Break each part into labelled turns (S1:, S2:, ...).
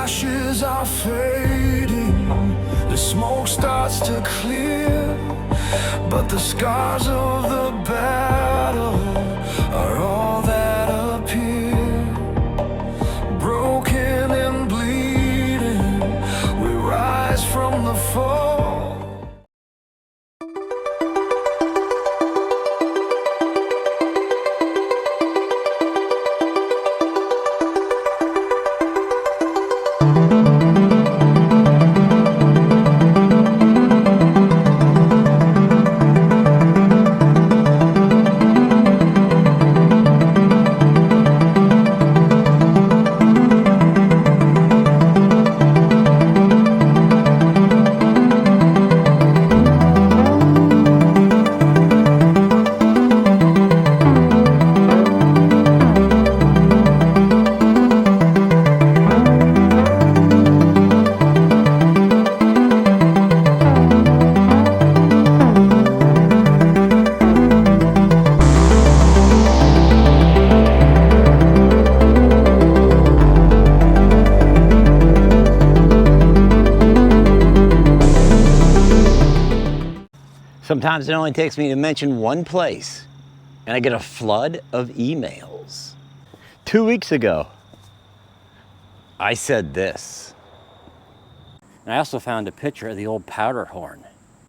S1: ashes are fading, the smoke starts to clear, but the scars of the battle are all that appear. Broken and bleeding, we rise from the fall.
S2: Sometimes it only takes me to mention one place and I get a flood of emails. 2 weeks ago, I said this. And I also found a picture of the old powder horn.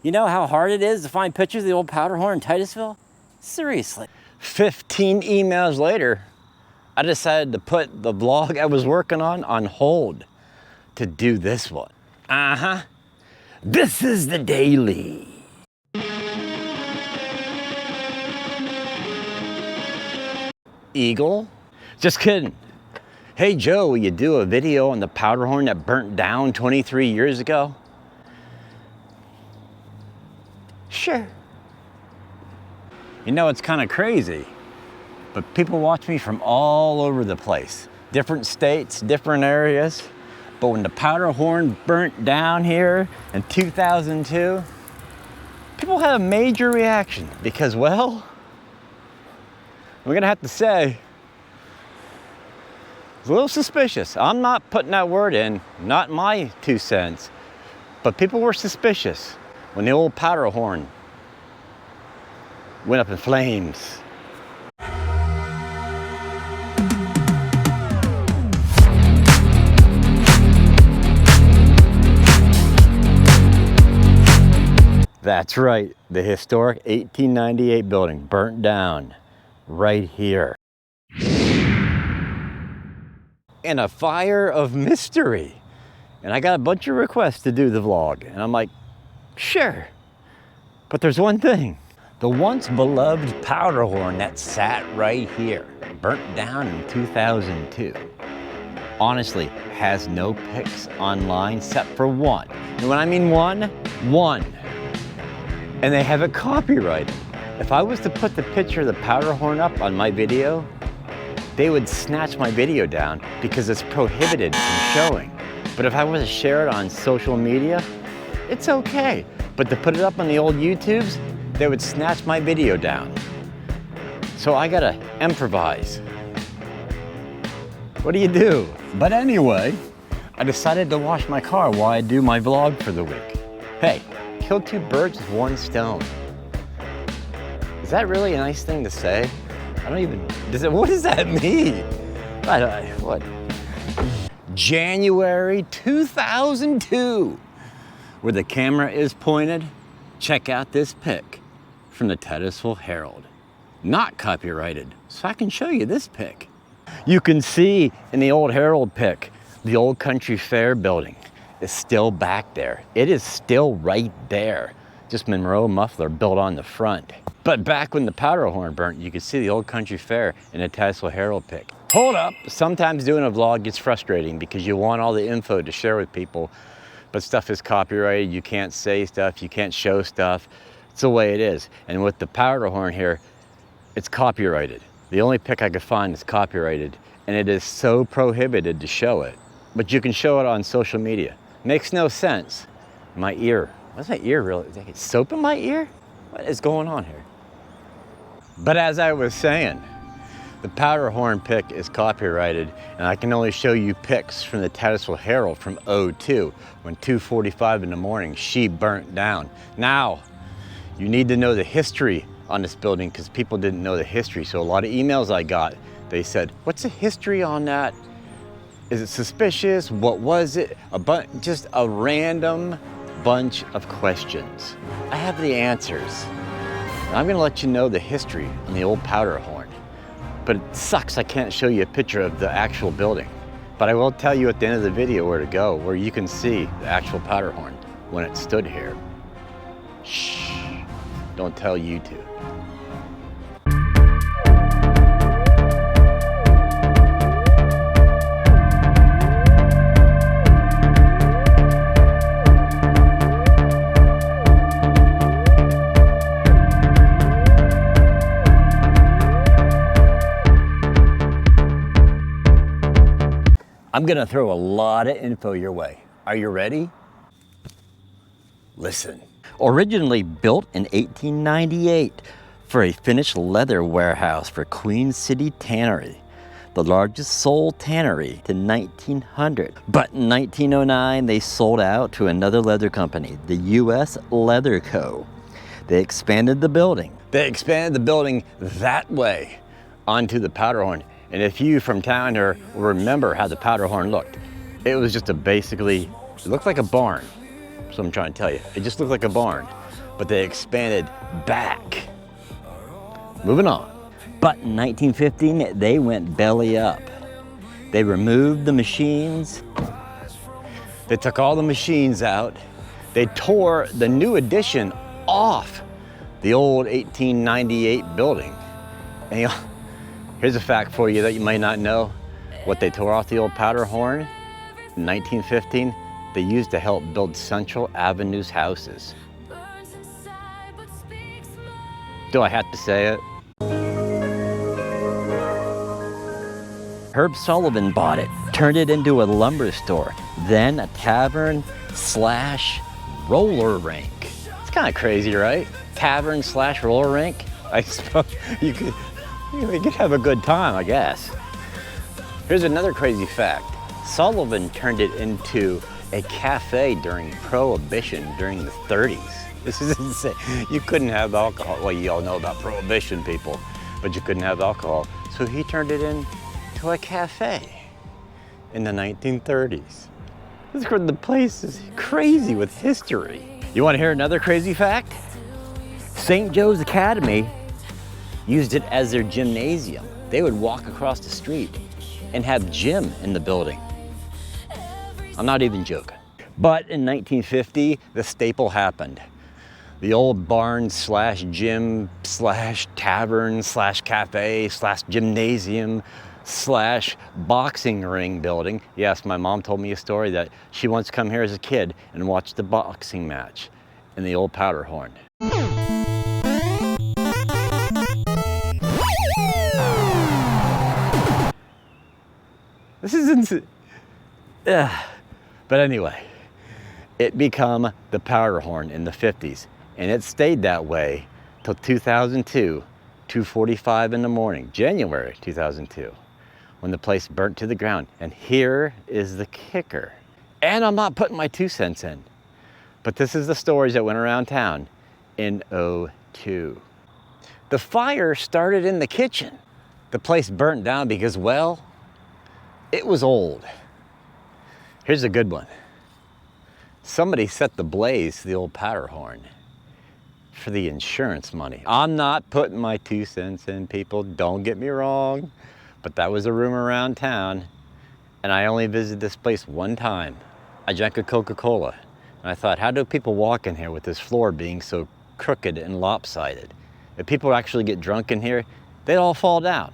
S2: You know how hard it is to find pictures of the old powder horn in Titusville? Seriously. 15 emails later, I decided to put the vlog I was working on hold to do this one. This is the daily. Eagle? Just kidding. Hey Joe, will you do a video on the powder horn that burnt down 23 years ago? Sure. You know, it's kind of crazy, but people watch me from all over the place. Different states, different areas. But when the powder horn burnt down here in 2002, people had a major reaction because, well, we're gonna have to say, it's a little suspicious. I'm not putting that word in, not my 2 cents, but people were suspicious when the old powder horn went up in flames. That's right, the historic 1898 building burnt down right here. In a fire of mystery. And I got a bunch of requests to do the vlog. And I'm like, sure. But there's one thing. The once beloved powder horn that sat right here, burnt down in 2002. Honestly, has no pics online except for one. And when I mean one. And they have it copyrighted. If I was to put the picture of the powder horn up on my video, they would snatch my video down because it's prohibited from showing. But if I was to share it on social media, it's okay. But to put it up on the old YouTubes, they would snatch my video down. So I gotta improvise. What do you do? But anyway, I decided to wash my car while I do my vlog for the week. Hey, kill 2 birds with 1 stone. Is that really a nice thing to say? I don't even, what does that mean? What? January 2002, where the camera is pointed, check out this pic from the Titusville Herald. Not copyrighted, so I can show you this pic. You can see in the old Herald pic, the old Country Fair building is still back there. It is still right there. Just Monroe muffler built on the front. But back when the powder horn burnt, you could see the old Country Fair in a Titusville Herald pic. Hold up, sometimes doing a vlog gets frustrating because you want all the info to share with people, but stuff is copyrighted, you can't say stuff, you can't show stuff. It's the way it is. And with the powder horn here, it's copyrighted. The only pic I could find is copyrighted, and it is so prohibited to show it. But you can show it on social media. Makes no sense. My ear, what's my ear really? Is there soap in my ear? What is going on here? But as I was saying, The Powderhorn pic is copyrighted, and I can only show you pics from the Titusville Herald from '02, when 2:45 in the morning she burnt down. Now, you need to know the history on this building because people didn't know the history. So a lot of emails I got, they said, what's the history on that? Is it suspicious? What was it? Just a random bunch of questions. I have the answers. I'm gonna let you know the history on the old Powderhorn. But it sucks I can't show you a picture of the actual building. But I will tell you at the end of the video where to go, where you can see the actual Powderhorn when it stood here. Shh, don't tell YouTube. I'm gonna throw a lot of info your way. Are you ready? Listen. Originally built in 1898 for a finished leather warehouse for Queen City Tannery, the largest sole tannery to 1900. But in 1909, they sold out to another leather company, the U.S. Leather Co. They expanded the building. They expanded the building that way onto the Powderhorn. And if you from town here remember how the Powderhorn looked, it was just it looked like a barn. That's what I'm trying to tell you. It just looked like a barn, but they expanded back. Moving on. But in 1915, they went belly up. They removed the machines. They took all the machines out. They tore the new addition off the old 1898 building. And here's a fact for you that you might not know. What they tore off the old Powderhorn in 1915, they used to help build Central Avenue's houses. Do I have to say it? Herb Sullivan bought it, turned it into a lumber store, then a tavern / roller rink. It's kind of crazy, right? Tavern / roller rink. I suppose you could have a good time, I guess. Here's another crazy fact. Sullivan turned it into a cafe during Prohibition during the 30s. This is insane. You couldn't have alcohol. Well, you all know about Prohibition, people, but you couldn't have alcohol. So he turned it into a cafe in the 1930s. The place is crazy with history. You want to hear another crazy fact? St. Joe's Academy used it as their gymnasium. They would walk across the street and have gym in the building. I'm not even joking. But in 1950, the staple happened. The old barn / gym / tavern / cafe / gymnasium / boxing ring building. Yes, my mom told me a story that she once come here as a kid and watched the boxing match in the old Powderhorn. This is insane. But anyway, it became the Powderhorn in the 50s, and it stayed that way till 2002, 2:45 in the morning, January 2002, when the place burnt to the ground. And here is the kicker. And I'm not putting my 2 cents in, but this is the stories that went around town in '02. The fire started in the kitchen. The place burnt down because, well, it was old. Here's a good one. Somebody set the blaze to the old Powderhorn for the insurance money. I'm not putting my 2 cents in, people, don't get me wrong, but that was a rumor around town, and I only visited this place one time. I drank a Coca-Cola, and I thought, how do people walk in here with this floor being so crooked and lopsided? If people actually get drunk in here, they'd all fall down.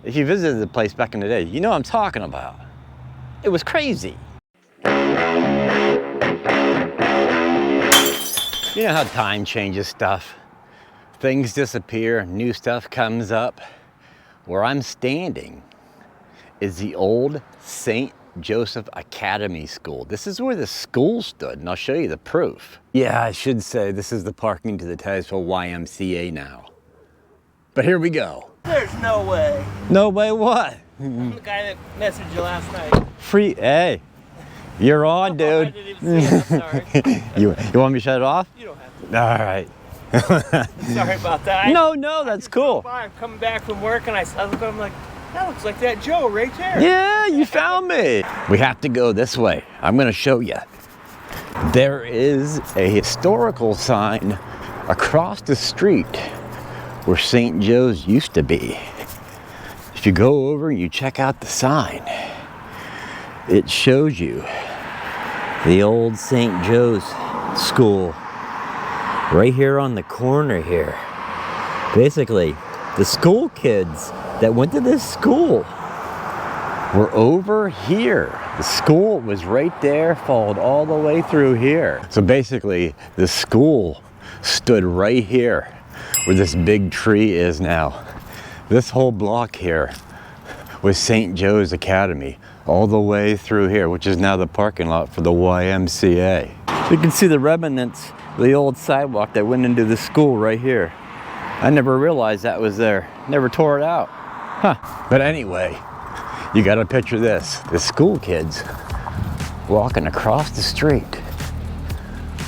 S2: If you visited the place back in the day, you know what I'm talking about. It was crazy. You know how time changes stuff. Things disappear, new stuff comes up. Where I'm standing is the old St. Joseph Academy School. This is where the school stood, and I'll show you the proof. Yeah, I should say this is the parking to the Titusville YMCA now. But here we go.
S3: There's no way.
S2: No way what?
S3: I'm the guy that messaged you last night.
S2: Free, hey, you're on,
S3: I
S2: dude.
S3: didn't even see it, I'm sorry.
S2: You want me to shut it off?
S3: You don't have to.
S2: All right.
S3: Sorry about that.
S2: No, that's cool.
S3: I'm coming back from work and I look, I'm like, that looks like that Joe right there.
S2: Yeah, you found me. We have to go this way. I'm gonna show you. There is a historical sign across the street where St. Joe's used to be. If you go over and you check out the sign, it shows you the old St. Joe's school right here on the corner here. Basically, the school kids that went to this school were over here. The school was right there, followed all the way through here. So basically, the school stood right here where this big tree is now. This whole block here was St. Joe's Academy, all the way through here, which is now the parking lot for the YMCA. You can see the remnants of the old sidewalk that went into the school right here. I never realized that was there. Never tore it out. Huh. But anyway, you gotta picture this. The school kids walking across the street,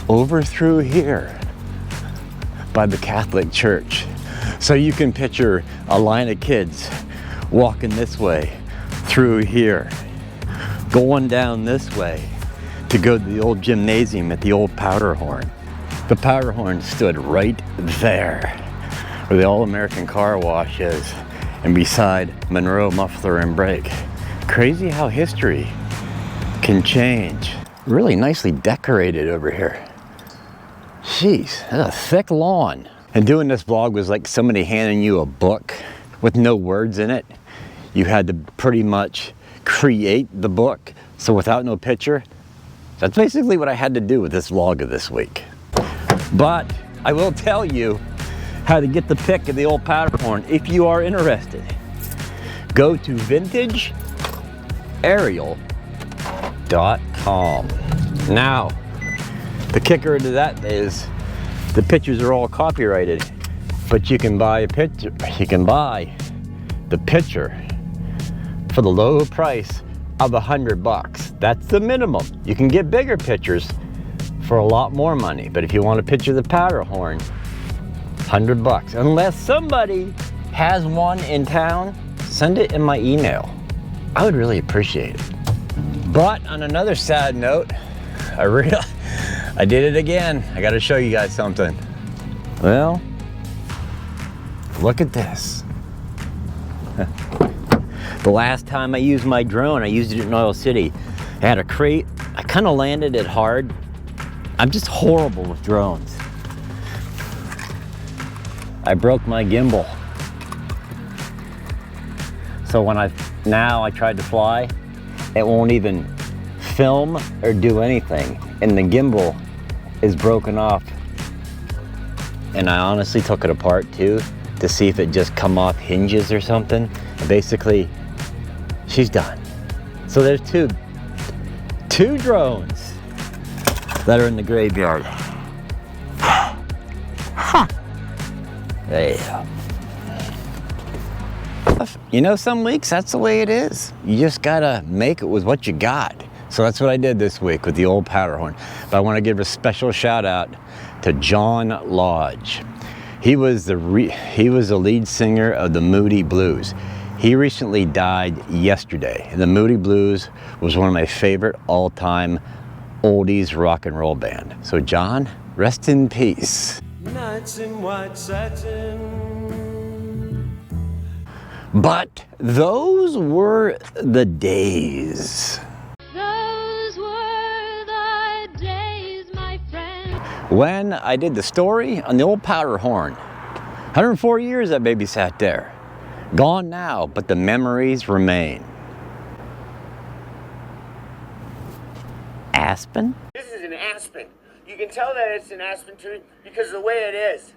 S2: over through here by the Catholic Church. So you can picture a line of kids walking this way through here, going down this way to go to the old gymnasium at the old Powderhorn. The Powderhorn stood right there where the All-American Car Wash is and beside Monroe Muffler and Brake. Crazy how history can change. Really nicely decorated over here. Jeez, that's a thick lawn. And doing this vlog was like somebody handing you a book with no words in it. You had to pretty much create the book. So without no picture, that's basically what I had to do with this vlog of this week. But I will tell you how to get the pick of the old Powderhorn if you are interested. Go to vintageaerial.com. Now, the kicker into that is the pictures are all copyrighted, but you can buy a picture. You can buy the picture for the low price of $100. That's the minimum. You can get bigger pictures for a lot more money, but if you want a picture of the Powderhorn, $100. Unless somebody has one in town, send it in my email. I would really appreciate it. But on another sad note, I did it again. I gotta show you guys something. Well, look at this. The last time I used my drone, I used it in Oil City. I had a crate. I kind of landed it hard. I'm just horrible with drones. I broke my gimbal. So when I tried to fly, it won't even film or do anything. And the gimbal is broken off. And I honestly took it apart too to see if it just come off hinges or something. And basically, she's done. So there's two drones that are in the graveyard. There you go. You know, some weeks, that's the way it is. You just gotta make it with what you got. So that's what I did this week with the old Powderhorn. But I wanna give a special shout out to John Lodge. He was the lead singer of the Moody Blues. He recently died yesterday. The Moody Blues was one of my favorite all-time oldies rock and roll band. So John, rest in peace.
S1: Nights in white satin.
S2: But those were the days.
S4: Those were the days, my friend.
S2: When I did the story on the old Powderhorn. 104 years that baby sat there. Gone now, but the memories remain. Aspen?
S3: This is an aspen. You can tell that it's an aspen tree because of the way it is.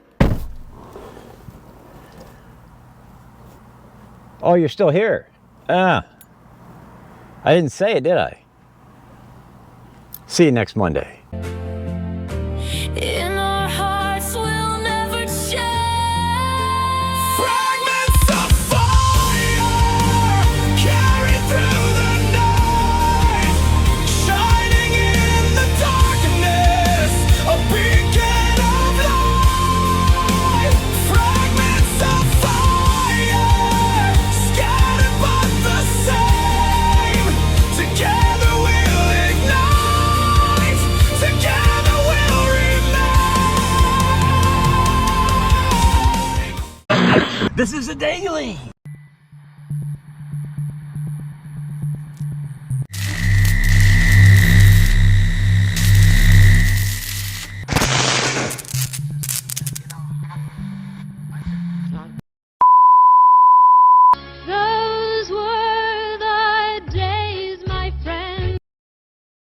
S2: Oh, you're still here? I didn't say it, did I? See you next Monday.
S4: In our hearts we'll never change.
S1: Fragments of
S5: This is a daily.